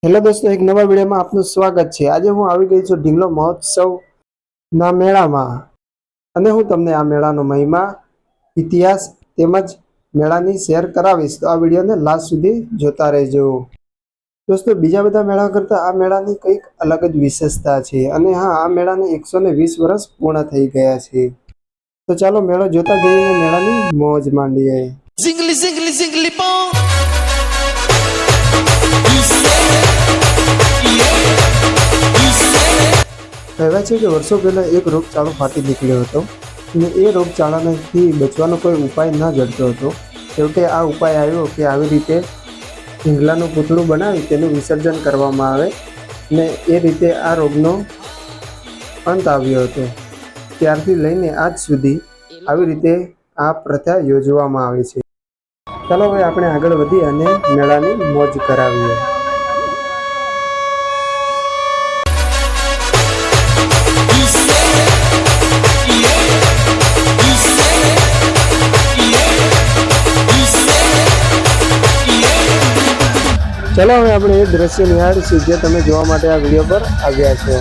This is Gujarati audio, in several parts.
હેલો દોસ્તો, એક નવા વિડીયોમાં આપનું સ્વાગત છે। આજે હું આવી ગઈ છું ઢીંગલો મહોત્સવના મેળામાં અને હું તમને આ મેળાનો મહિમા, ઇતિહાસ તેમજ મેળાની શેર કરાવીશ। તો આ વિડીયોને લાસ્ટ સુધી જોતા રહેજો। દોસ્તો, બીજા બધા મેળા કરતાં આ મેળાની કંઈક અલગ જ વિશેષતા છે અને હા, આ મેળાને 120 વર્ષ પૂર્ણ થઈ ગયા છે। તો ચાલો મેળો જોતા જઈને મેળાની મોજ માંડીએ। Zingly, zingly, zingly, bong. કહેવાય છે કે વર્ષો પહેલાં એક રોગચાળો ફાટી નીકળ્યો હતો અને એ રોગચાળાથી બચવાનો કોઈ ઉપાય ન જડતો હતો। છેવટે આ ઉપાય આવ્યો કે આવી રીતે ઢીંગલાનું પૂતળું બનાવી તેનું વિસર્જન કરવામાં આવે ને એ રીતે આ રોગનો અંત આવ્યો હતો। ત્યારથી લઈને આજ સુધી આવી રીતે આ પ્રથા યોજવામાં આવે છે। ચાલો હવે આપણે આગળ વધી અને મેળાની મોજ કરાવીએ। ચલો હવે આપણે એ દ્રશ્ય નિહાળીશું જે તમે જોવા માટે આ વિડીયો પર આવ્યા છો।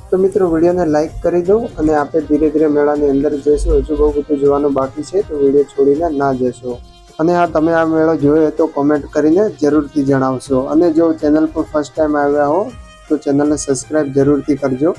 તો મિત્રો, વિડીયોને લાઈક કરી દો અને આપણે ધીરે ધીરે મેળાની અંદર જઈશું। હજુ બહુ બધું જોવાનું બાકી છે, તો વિડીયો છોડીને ના જશો। અને હા, તમે આ મેળો જોયો તો કોમેન્ટ કરીને જરૂરથી જણાવશો। અને જો ચેનલ પર ફર્સ્ટ ટાઈમ આવ્યા હો તો ચેનલને સબસ્ક્રાઈબ જરૂરથી કરજો।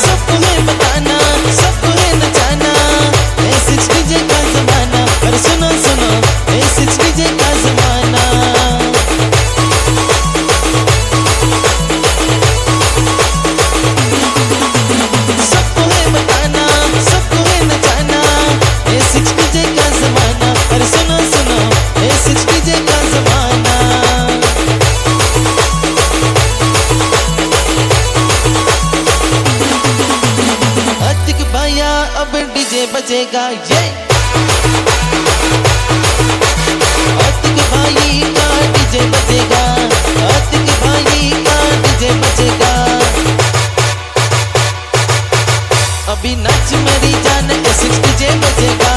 सबको है बताना, सबको है नचाना, ऐसे डीजे का जमाना। अरे सुनो सुनो, ऐसे डीजे का जमाना। सबको है बताना, सबको है नचाना, ऐसे डीजे का जमाना। अरे सुनो सुनो, ऐसे डीजे का जमाना। अतिक भैया अब डीजे बजेगा ये। अतिक भाई का डीजे बजेगा, अतिक भाई का डीजे बजेगा। अभी नाच मेरी जान, ऐसे डीजे बजेगा।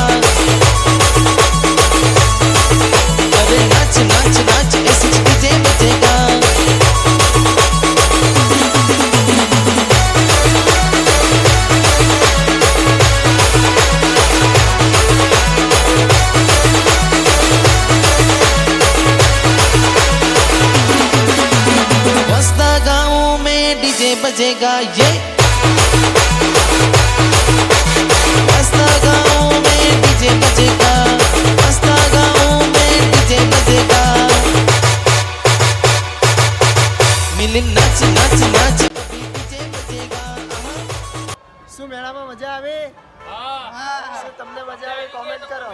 अरे नाच नाच नाच, ऐसे डीजे बजेगा। वस्ता गाँव में डीजे बजेगा ये। वस्ता गाँव में डीजे बजेगा, वस्ता गाँव में डीजे बजेगा। मिली नाच नाच नाच, डीजे बजेगा। શું મેળામાં મજા આવે? હા, શું તમને મજા આવે? કોમેન્ટ કરો।